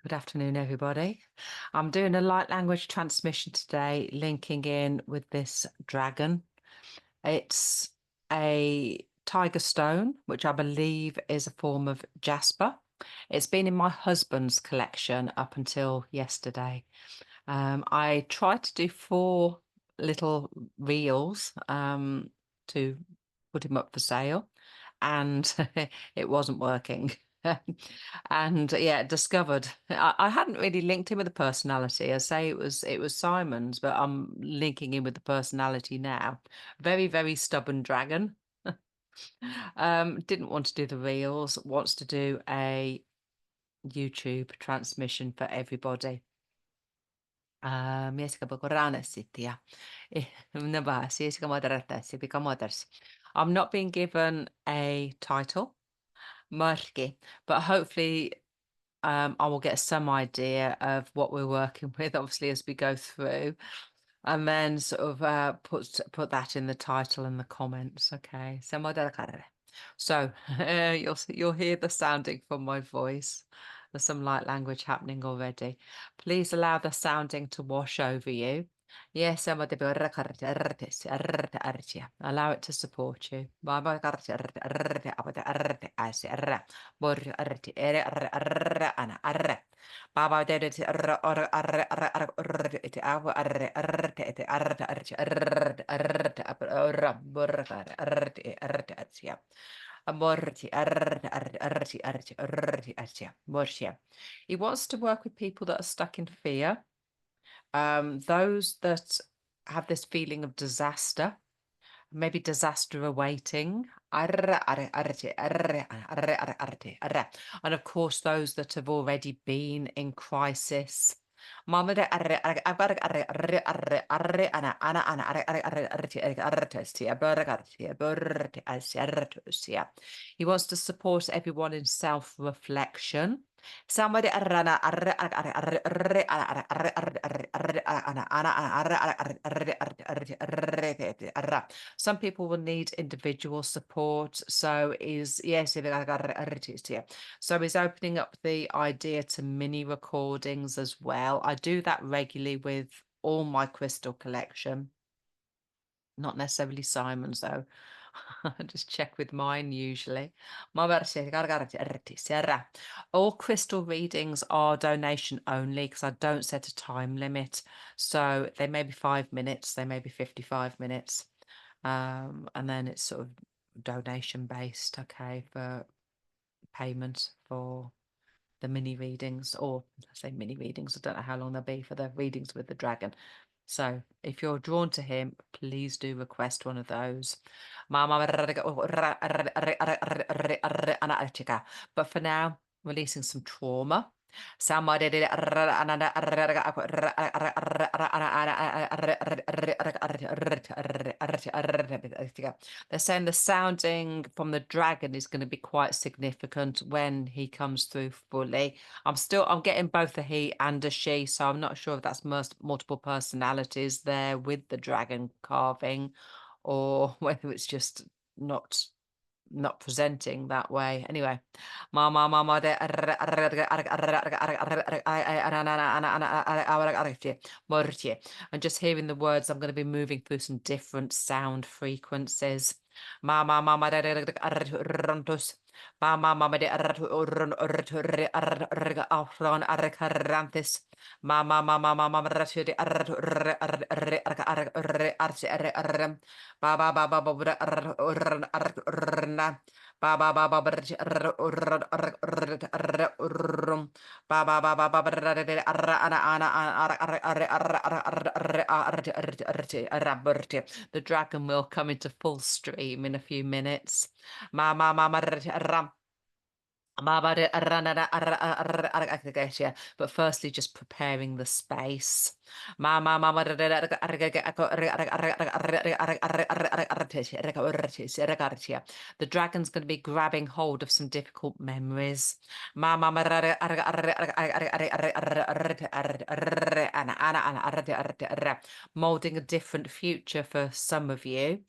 Good afternoon, everybody. I'm doing a light language transmission today, linking in with this dragon. It's a tiger stone, which I believe is a form of jasper. It's been in my husband's collection up until yesterday. I tried to do 4 little reels to put him up for sale, and it wasn't working. And yeah, discovered I hadn't really linked him with the personality. I say it was Simon's, but I'm linking in with the personality now. Very, very stubborn dragon. Didn't want to do the reels, wants to do a YouTube transmission for everybody. Miesikä sitten ja I'm not being given a title, Murki, but hopefully I will get some idea of what we're working with, obviously, as we go through, and then sort of put that in the title and the comments. Okay, so you'll hear the sounding from my voice. There's some light language happening already. Please allow the sounding to wash over you. Yes, allow it to support you. He wants to work with people that are stuck in fear, those that have this feeling of disaster, maybe disaster awaiting. And of course, those that have already been in crisis. He wants to support everyone in self-reflection. Somebody some people will need individual support. So is yes, so he's opening up the idea to mini recordings as well. I do that regularly with all my crystal collection. Not necessarily Simon's though. I just check with mine usually. All crystal readings are donation only because I don't set a time limit. So they may be 5 minutes, they may be 55 minutes. And then it's sort of donation based, okay, for payment for the mini readings, or I say mini readings, I don't know how long they'll be for the readings with the dragon. So if you're drawn to him, please do request one of those. But for now, releasing some trauma. They're saying the sounding from the dragon is going to be quite significant when he comes through fully. I'm getting both a he and a she, so I'm not sure if that's multiple personalities there with the dragon carving, or whether it's just not presenting that way. Anyway, and just hearing the words, I'm going to be moving through some different sound frequencies. The dragon will come into full stream in a few minutes. But firstly, just preparing the space. The dragon's going to be grabbing hold of some difficult memories. Molding a different future for some of you.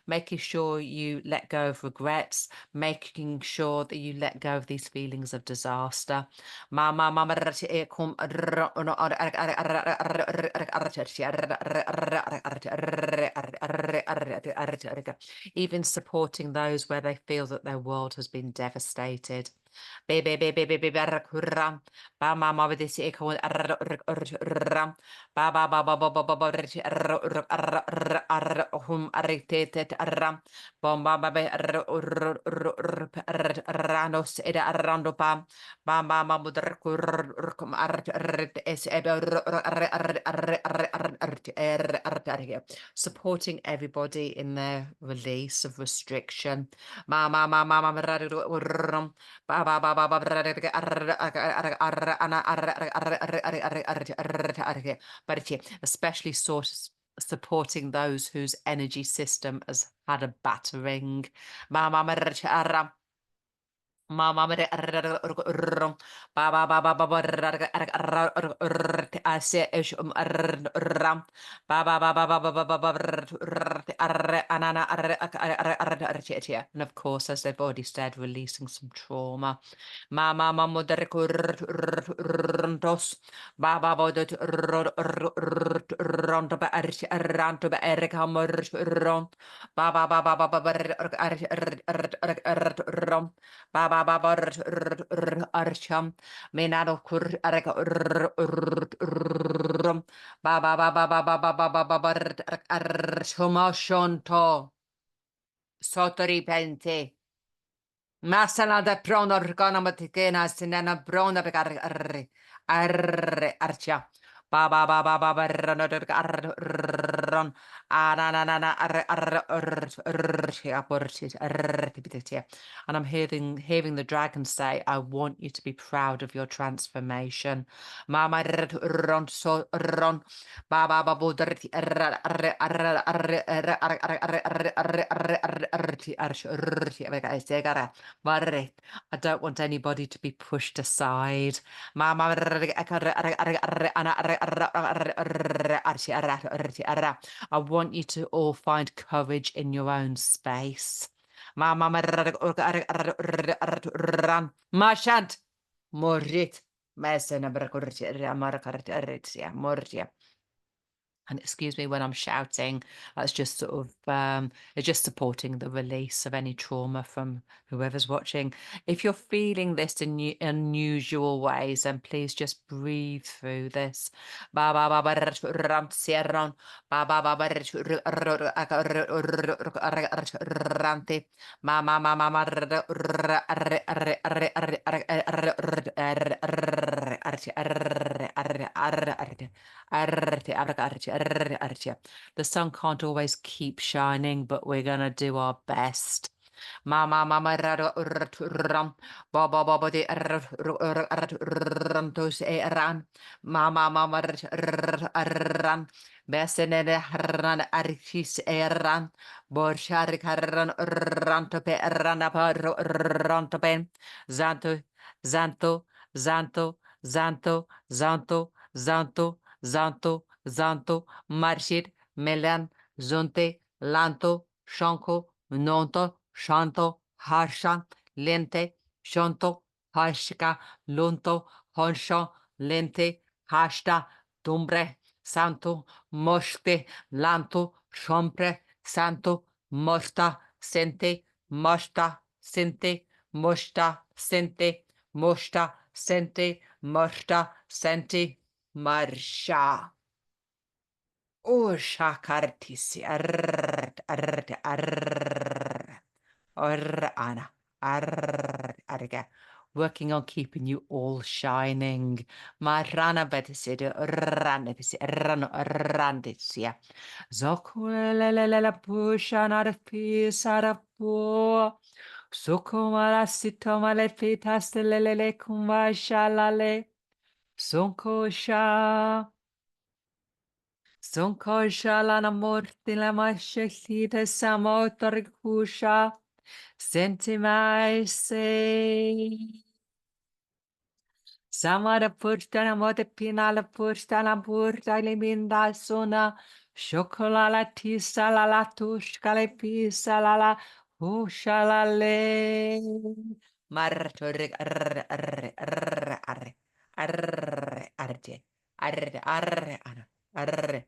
Making sure sure you let go of regrets, making sure that you let go of these feelings of disaster. Even supporting those where they feel that their world has been devastated. Baby, baby, baby, barracuram. Ba mama with this echo. Ram. Ba ba ba ba ba ba ba ba. Hum aritated ram. Bomba babe. Ranos eda arando pam. Bamba mudar kurkum art es supporting everybody in their release of restriction. Mama mama mama especially supporting those whose energy system has had a battering. Mama ba ba ba ba ba I say ram ba ba ba ba ba ba ba ba anana and of course, as they've already said, releasing some trauma. Mama mama dos ba ba ba rondo ba ranto ba erika ron ba ba ba ba ba ba ron ba ba ba ba archam menado kur areka ba ba ba ba ba ba ba ba ba ba ba archoma shonto sotori pente masana de pronor gonomatikena sinana brona begar archa ba ba ba ba ba ba ron ananana and I'm hearing the dragon say, I want you to be proud of your transformation. Mama ron so ron ba ba ba bo I don't want anybody to be pushed aside. I want you to all find courage in your own space. Mashant Morit Mesena Morit. And excuse me when I'm shouting, that's just sort of it's just supporting the release of any trauma from whoever's watching. If you're feeling this in unusual ways, then please just breathe through this. Ba ba ba ba ram sierron ba ba ba ba rante ma ma ma ma ma the sun can't always keep shining, but we're going to do our best. Mama mama ram ba ba ba ba de tos ran mama mama ran besenede ran archis ran borshar ran ranto pe ran ranto pe zanto zanto zanto zanto zanto zanto zanto zanto marshir melan zonte lanto shanko nonto shanto, harsha, lente, shonto, harshika, lunto, honsho, lente, hashta, tumbre, santo, moshte, lanto, shompre, santo, mosta, sente, mosta, sente, mosta, sente, mosta, sente, mosta, sente, marsha. Oh, shakartisi, Anna. Arga. Working on keeping you all shining. Marana betisidu ranepisi rano randisia. Zokulela pusha not a piece out of poor. Sukumala sitomale fitastelele kumbashalale. Sunkosha. Sunkosha lana mortila mashekita samotorikusha. Sentimai se Samara purtana mote pinala purtana purta liminda sona Chocolalati salalatu shkalepi salala shalale. Martorik arre arre arre arre arre arre arre arre arre arre arre arre arre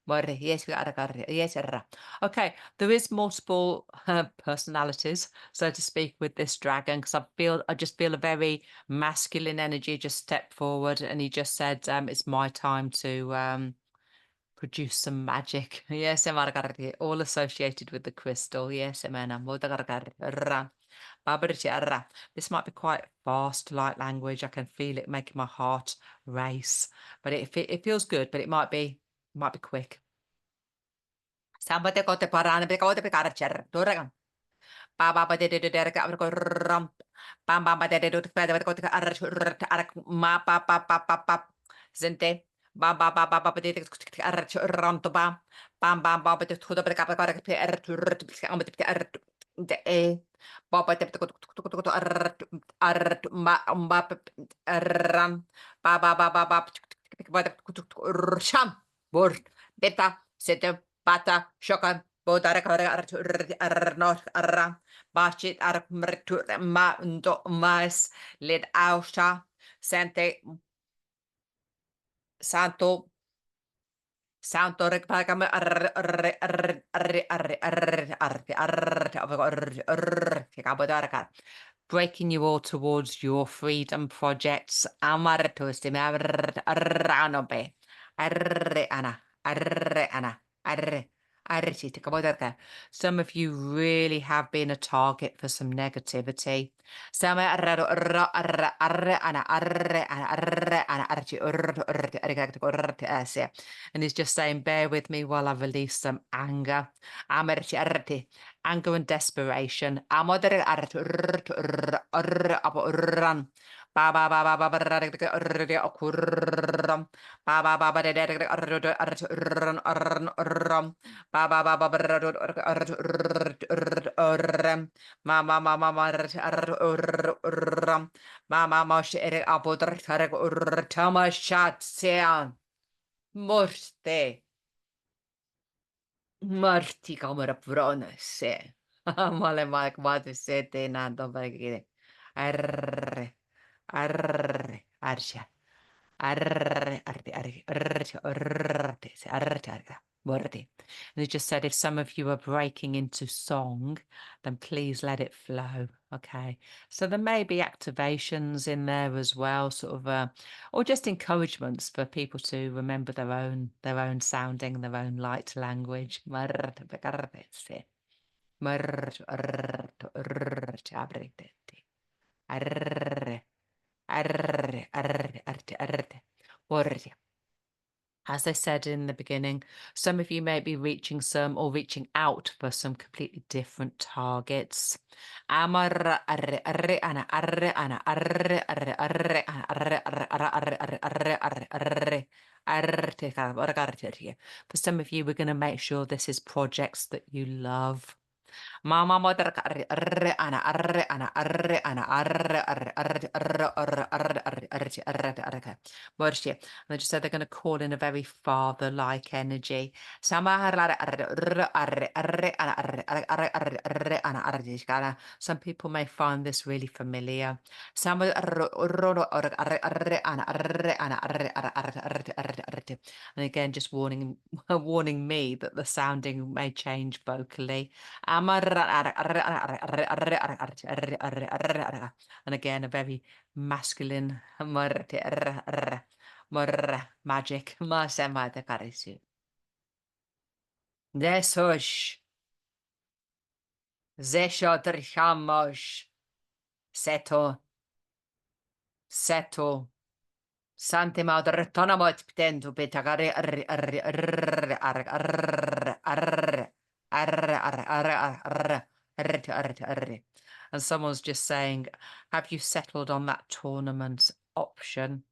Morre, yes, we are. Yes, arre. Okay, there is multiple personalities, so to speak, with this dragon because I just feel a very masculine energy just stepped forward and he just said, it's my time to produce some magic. Yes, all associated with the crystal. Yes, this might be quite fast, light language. I can feel it making my heart race, but it feels good, but it might be quick. Sambate kote parane pe kote pe karcher. Doragan. Ba ba ba de derek ko ram. Bam bam ba de de kote ar ma pa pa pa pa pa. Zente. Ba ba ba ba ba de ar ram to ba. Bam bam ba de tudo pe kapa kara pe ar am de ar de e. Ba ba de ko ar ma ram. Ba ba ba ba ba. Ba de sham. Bor. Beta. Sete. Bata. Shokan. Bodara arnor arra bachit ar ma ndo mas led austa sente santo santo rekpagam breaking you all towards your freedom projects amartos de arranobe arre ana arre ana arre some of you really have been a target for some negativity. And he's just saying, bear with me while I release some anger. Anger and desperation. Ba ba ba ba ba ba ba ba ba ba ba ba ba ma ma ma ma ma ma ma ma shere apodr tarek tama shat sean morte marti kamera prona se male mak mate se te nando bagire arre arre arsha arre arre arre arre arre arre Worthy. And it just said, if some of you are breaking into song, then please let it flow. Okay. So there may be activations in there as well, sort of, or just encouragements for people to remember their own sounding, their own light language. As I said in the beginning, some of you may be reaching some or reaching out for some completely different targets. For some of you, we're going to make sure this is projects that you love. Mama mother arre ana arre ana arre ana arre arre arre arre arre arre arre arre arre arre Morshi. And they just said they're going to call in a very father-like energy. Sama arre arre arre arre ana arre arre arre arre ana arre. Some people may find this really familiar. Sama arre arre arre ana arre ana arre arre arre arre arre. And again, just warning me that the sounding may change vocally. And again, a very masculine magic. Desosh, zeshodrishamos, seto, seto. Sante madre tonamot ptento petagare arre arre arre arre arre arre arre arre arre arre arre arre. And someone's just saying, have you settled on that tournament option?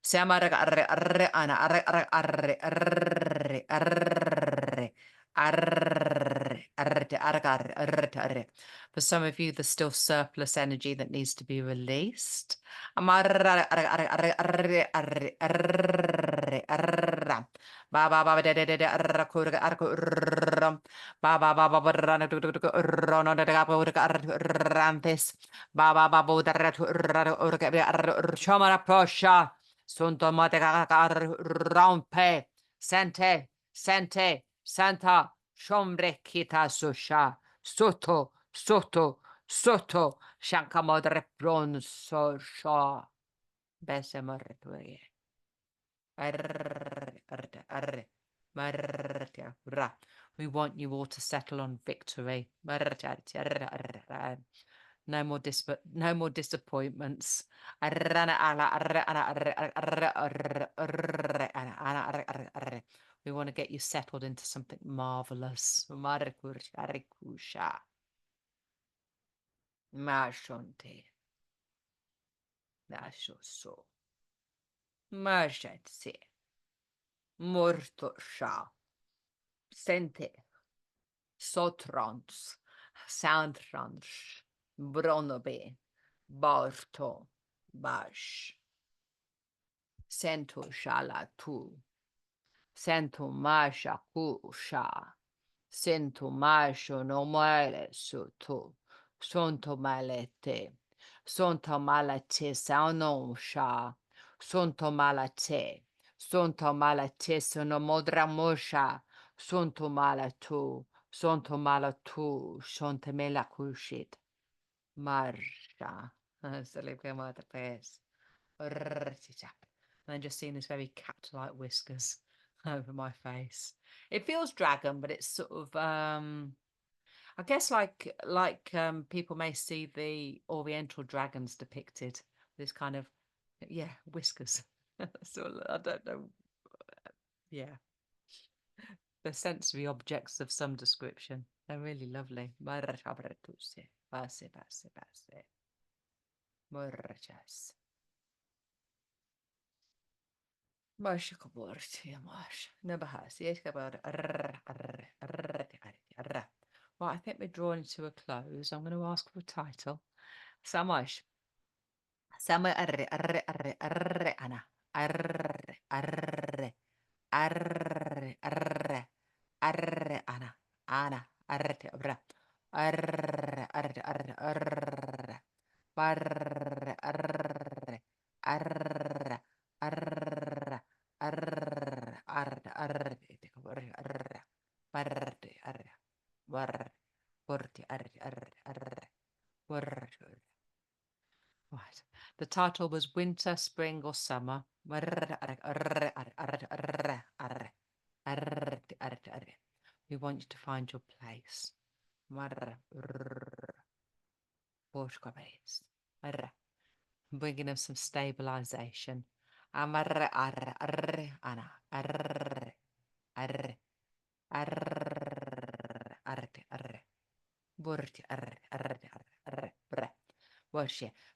Samara arre arre ana arre arre arre arre arre arre For some of you, there's still surplus energy that needs to be released. Rompe, sente, sente, santa, shombre kita susha, soto, soto, soto, shankamodre bronso sha, besemortuye. We want you all to settle on victory. No more disappointments. We want to get you settled into something marvelous. Mashonte. Nashoso. Mashetsi. Morto sha. Sente. Sotrons. Soundtrans. Bronobe. Barto. Bash. Sento shala tu. Sento masha kusha. Sento masho no male sutu. Sonto malete. Sonto malate sauno sha. Sonto malate. Sonto malate sono modra mosha. Sonto malatu. Sonto malatu. Sonto mela kushit. Marsha. Salute my face. And I'm just seeing this very cat-like whiskers over my face. It feels dragon, but it's sort of I guess like people may see the Oriental dragons depicted. This kind of whiskers. So I don't know. Yeah, they're sensory objects of some description. They're really lovely. Well, I think we're drawing to a close. I'm going to ask for a title. Samash. Sama arre arre arre arre ana. Arre arre arre arre arre ana. Ana arre abra. Arre arre arre arre. Barre arre arre arre arre arre arre arre barre arre barre porti arre arre arre barre. Right. The title was Winter, Spring or Summer. We want you to find your place. Bringing us some stabilization.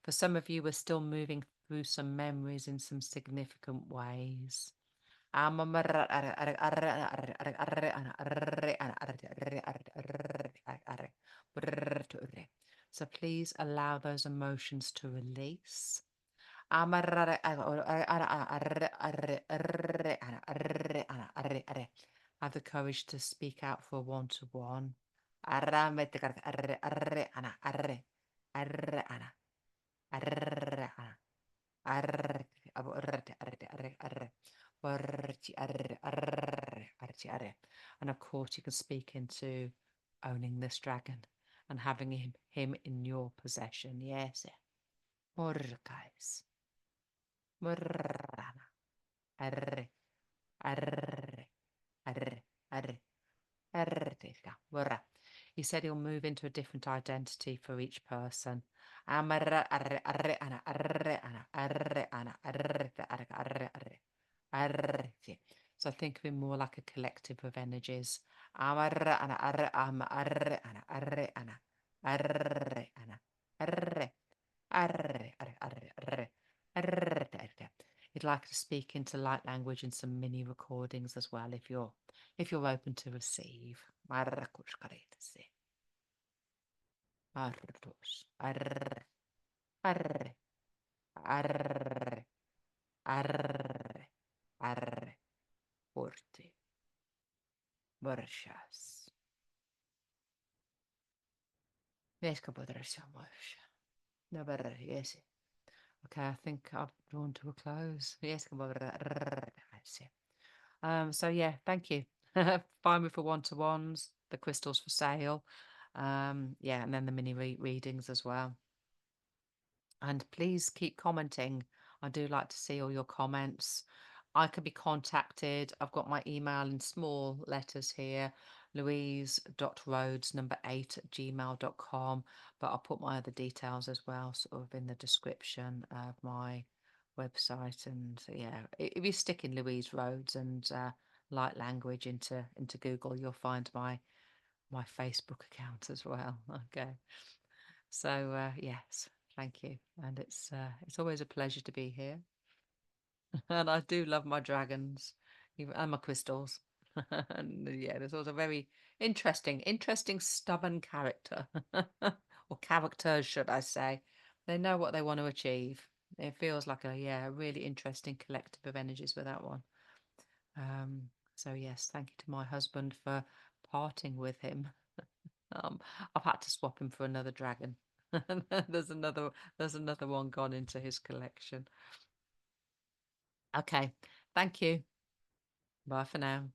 For some of you, we're still moving through some memories in some significant ways. So please allow those emotions to release. Have the courage to speak out for one-to-one. And of course, you can speak into owning this dragon and having him in your possession. Yes. Guys. Arre, arre, arre, arre, arre. He said he'll move into a different identity for each person. So think of him more like a collective of energies. You'd like to speak into light language in some mini recordings as well if you're if you're open to receive. Marrakushkaritsi. Artus. Arr. Arr. Arr. Arr. Arr. Porti. Borshas. Vieska podresiamosh. Never, yes. Okay, I think I've drawn to a close. Yes, so yeah, thank you. Find me for one-to-ones, the crystals for sale. Yeah, and then the mini readings as well. And please keep commenting. I do like to see all your comments. I can be contacted. I've got my email in small letters here, louise.rhodes8@gmail.com. But I'll put my other details as well, sort of in the description of my website. And yeah, if you stick in Louise Rhodes and light language into Google, you'll find my Facebook account as well. Okay. So yes, thank you, and it's always a pleasure to be here. And I do love my dragons, even and my crystals. And yeah, there's also a very interesting, stubborn character, or characters, should I say? They know what they want to achieve. It feels like a really interesting collective of energies with that one. So yes, thank you to my husband for parting with him. I've had to swap him for another dragon. There's another one gone into his collection. Okay, thank you. Bye for now.